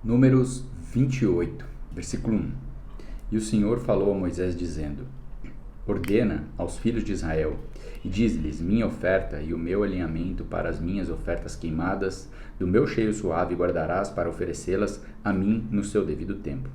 Números 28, versículo 1. E o Senhor falou a Moisés dizendo: Ordena aos filhos de Israel e diz-lhes: minha oferta e o meu alinhamento para as minhas ofertas queimadas do meu cheiro suave guardarás para oferecê-las a mim no seu devido tempo.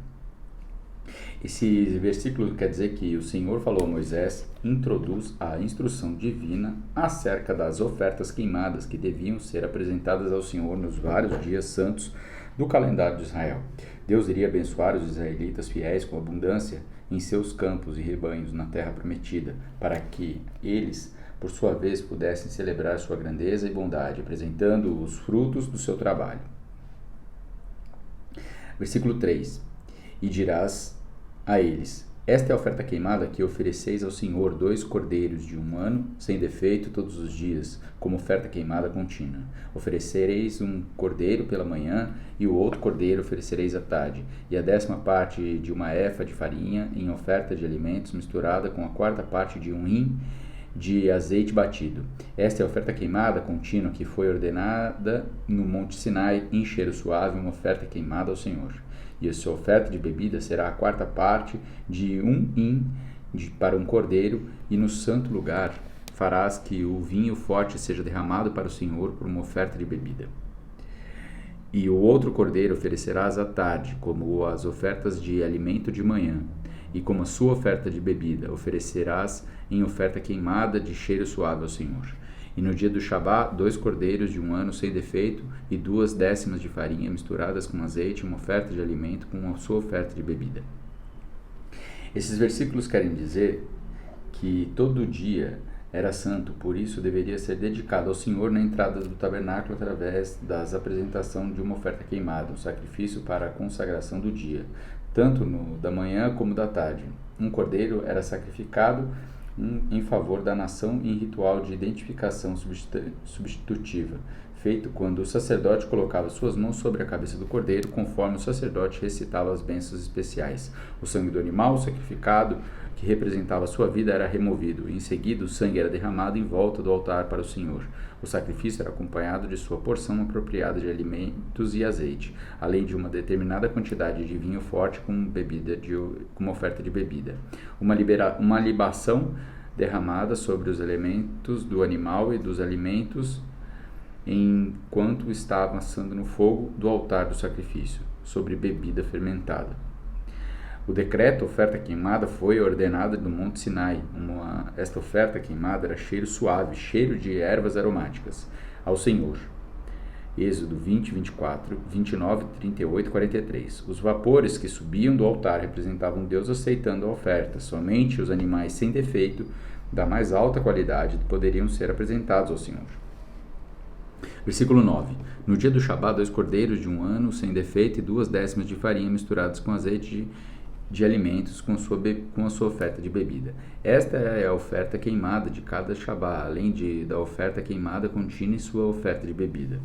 Esse versículo quer dizer que o Senhor falou a Moisés, introduz a instrução divina acerca das ofertas queimadas que deviam ser apresentadas ao Senhor nos vários dias santos do calendário de Israel. Deus iria abençoar os israelitas fiéis com abundância em seus campos e rebanhos na terra prometida, para que eles, por sua vez, pudessem celebrar sua grandeza e bondade, apresentando os frutos do seu trabalho. Versículo 3. E dirás a eles: esta é a oferta queimada que ofereceis ao Senhor, 2 cordeiros de 1 ano, sem defeito, todos os dias, como oferta queimada contínua. Oferecereis um cordeiro pela manhã, e o outro cordeiro oferecereis à tarde, e a 10ª parte de uma efa de farinha em oferta de alimentos, misturada com a 4ª parte de 1 hin de azeite batido. Esta é a oferta queimada contínua que foi ordenada no Monte Sinai, em cheiro suave, uma oferta queimada ao Senhor. E a sua oferta de bebida será a 4ª parte de 1 hin para um cordeiro, e no santo lugar farás que o vinho forte seja derramado para o Senhor por uma oferta de bebida. E o outro cordeiro oferecerás à tarde, como as ofertas de alimento de manhã, e como a sua oferta de bebida oferecerás em oferta queimada de cheiro suave ao Senhor. E no dia do Shabá, 2 cordeiros de 1 ano sem defeito e 2 décimas de farinha misturadas com azeite, uma oferta de alimento com a sua oferta de bebida. Esses versículos querem dizer que todo dia era santo, por isso deveria ser dedicado ao Senhor na entrada do tabernáculo através da apresentação de uma oferta queimada, um sacrifício para a consagração do dia, tanto no da manhã como da tarde. Um cordeiro era sacrificado em favor da nação em ritual de identificação substitutiva, feito quando o sacerdote colocava suas mãos sobre a cabeça do cordeiro, conforme o sacerdote recitava as bênçãos especiais. O sangue do animal sacrificado, que representava a sua vida, era removido. Em seguida, o sangue era derramado em volta do altar para o Senhor. O sacrifício era acompanhado de sua porção apropriada de alimentos e azeite, além de uma determinada quantidade de vinho forte como oferta de bebida. Uma libação derramada sobre os elementos do animal e dos alimentos enquanto estava assando no fogo do altar do sacrifício, sobre bebida fermentada. O decreto oferta queimada foi ordenado no Monte Sinai. Esta oferta queimada era cheiro suave, cheiro de ervas aromáticas, ao Senhor. Êxodo 20, 24, 29, 38 e 43. Os vapores que subiam do altar representavam Deus aceitando a oferta. Somente os animais sem defeito, da mais alta qualidade, poderiam ser apresentados ao Senhor. Versículo 9. No dia do Shabá, 2 cordeiros de 1 ano sem defeito e 2 décimas de farinha misturados com azeite de alimentos com a sua oferta de bebida. Esta é a oferta queimada de cada Shabá, além da oferta queimada contínua e sua oferta de bebida.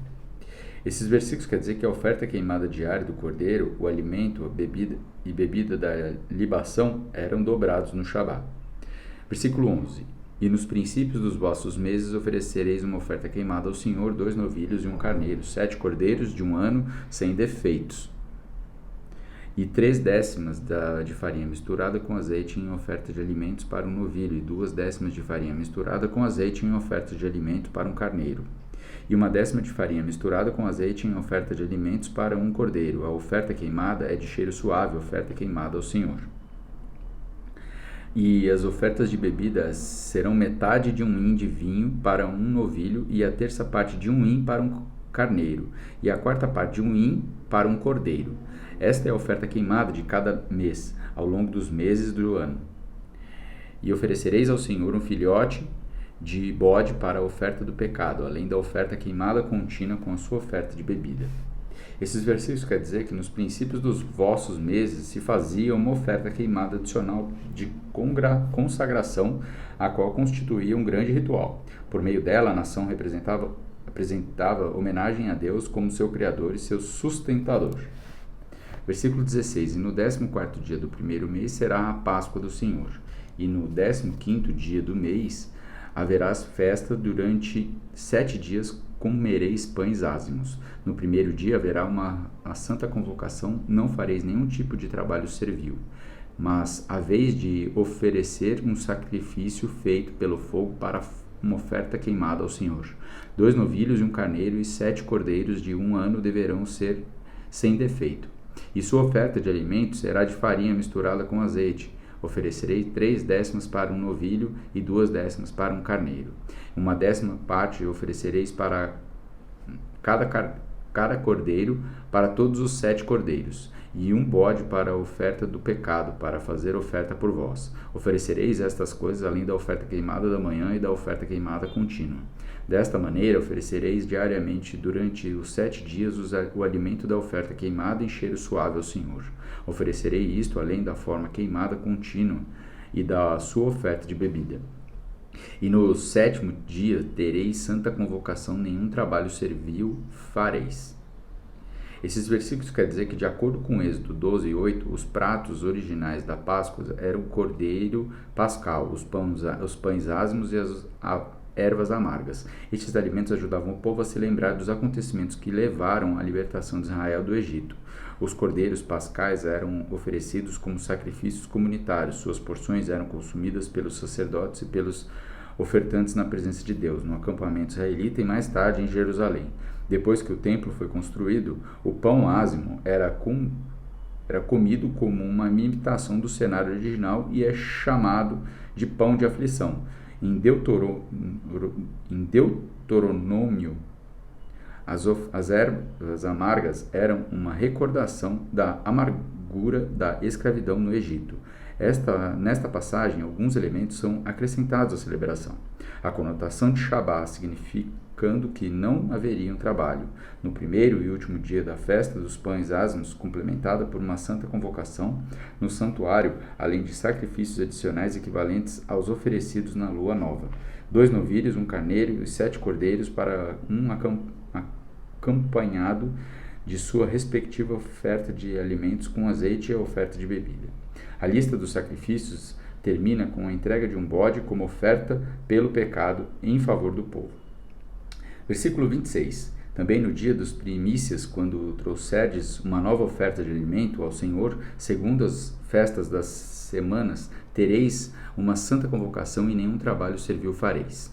Esses versículos quer dizer que a oferta queimada diária do cordeiro, o alimento, a bebida e bebida da libação eram dobrados no Shabá. Versículo 11. E nos princípios dos vossos meses oferecereis uma oferta queimada ao Senhor, 2 novilhos e um carneiro, 7 cordeiros de 1 ano sem defeitos, e 3 décimas de farinha misturada com azeite em oferta de alimentos para um novilho, e 2 décimas de farinha misturada com azeite em oferta de alimento para um carneiro, e 1 décima de farinha misturada com azeite em oferta de alimentos para um cordeiro. A oferta queimada é de cheiro suave, oferta queimada ao Senhor. E as ofertas de bebidas serão metade de 1 hin de vinho para um novilho, e a 1/3 parte de 1 hin para um carneiro, e a 4ª parte de 1 hin para um cordeiro. Esta é a oferta queimada de cada mês, ao longo dos meses do ano. E oferecereis ao Senhor um filhote de bode para a oferta do pecado, além da oferta queimada contínua com a sua oferta de bebida. Esses versículos quer dizer que nos princípios dos vossos meses se fazia uma oferta queimada adicional de consagração, a qual constituía um grande ritual. Por meio dela, a nação apresentava homenagem a Deus como seu Criador e seu sustentador. Versículo 16. E no 14º dia do primeiro mês será a Páscoa do Senhor. E no 15º dia do mês haverás festa durante 7 dias comereis pães ázimos. No primeiro dia haverá a santa convocação, não fareis nenhum tipo de trabalho servil. Mas haveis de oferecer um sacrifício feito pelo fogo para uma oferta queimada ao Senhor. 2 novilhos e um carneiro e 7 cordeiros de 1 ano deverão ser sem defeito. E sua oferta de alimento será de farinha misturada com azeite. Oferecerei 3 décimas para um novilho e 2 décimas para um carneiro. 1/10 parte oferecereis para cada cordeiro, para todos os 7 cordeiros, e um bode para a oferta do pecado, para fazer oferta por vós. Oferecereis estas coisas além da oferta queimada da manhã e da oferta queimada contínua. Desta maneira oferecereis diariamente durante os 7 dias o alimento da oferta queimada em cheiro suave ao Senhor. Oferecerei isto além da forma queimada contínua e da sua oferta de bebida. E no 7º dia tereis santa convocação, nenhum trabalho servil fareis. Esses versículos quer dizer que, de acordo com Êxodo 12:8, os pratos originais da Páscoa eram o cordeiro pascal, os pães ázimos e as ervas amargas. Estes alimentos ajudavam o povo a se lembrar dos acontecimentos que levaram à libertação de Israel do Egito. Os cordeiros pascais eram oferecidos como sacrifícios comunitários. Suas porções eram consumidas pelos sacerdotes e pelos ofertantes na presença de Deus, no acampamento israelita e mais tarde em Jerusalém. Depois que o templo foi construído, o pão ázimo era comido como uma imitação do cenário original e é chamado de pão de aflição. Em Deuteronômio, as ervas amargas eram uma recordação da amargura da escravidão no Egito. Nesta passagem, alguns elementos são acrescentados à celebração. A conotação de Shabá, significando que não haveria um trabalho. No primeiro e último dia da festa dos pães ázimos, complementada por uma santa convocação no santuário, além de sacrifícios adicionais equivalentes aos oferecidos na lua nova. 2 novilhos, um carneiro e 7 cordeiros para um acompanhado de sua respectiva oferta de alimentos com azeite e a oferta de bebida. A lista dos sacrifícios termina com a entrega de um bode como oferta pelo pecado em favor do povo. Versículo 26. Também no dia dos primícias, quando trouxerdes uma nova oferta de alimento ao Senhor, segundo as festas das semanas, tereis uma santa convocação e nenhum trabalho servil fareis.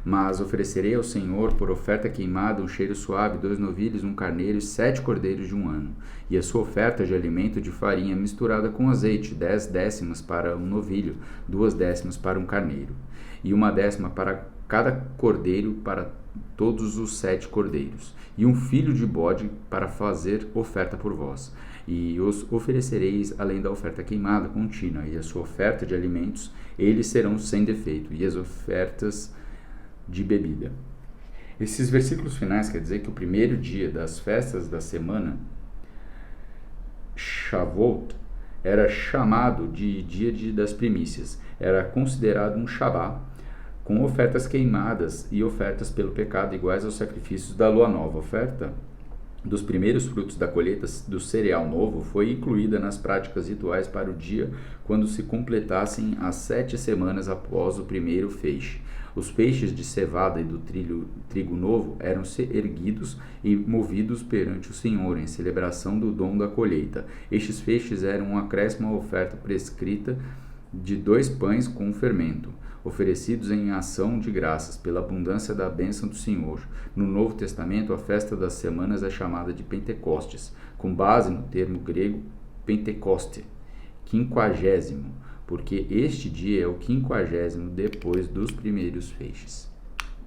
Mas oferecerei ao Senhor por oferta queimada um cheiro suave, 2 novilhos, um carneiro e 7 cordeiros de 1 ano. E a sua oferta de alimento de farinha misturada com azeite, 10 décimas para um novilho, 2 décimas para um carneiro, e 1/10 para cada cordeiro para todos os 7 cordeiros, e um filho de bode para fazer oferta por vós. E os oferecereis além da oferta queimada contínua, e a sua oferta de alimentos, eles serão sem defeito, e as ofertas de bebida. Esses versículos finais quer dizer que o primeiro dia das festas da semana, Shavuot, era chamado de dia das primícias. Era considerado um Shabá, com ofertas queimadas e ofertas pelo pecado iguais aos sacrifícios da lua nova. A oferta dos primeiros frutos da colheita do cereal novo foi incluída nas práticas rituais para o dia quando se completassem as 7 semanas após o primeiro feixe. Os feixes de cevada e do trigo novo eram erguidos e movidos perante o Senhor em celebração do dom da colheita. Estes feixes eram um acréscimo à oferta prescrita de 2 pães com fermento, oferecidos em ação de graças pela abundância da bênção do Senhor. No Novo Testamento, a festa das semanas é chamada de Pentecostes, com base no termo grego Pentecoste, 50º, porque este dia é o 50º depois dos primeiros feixes.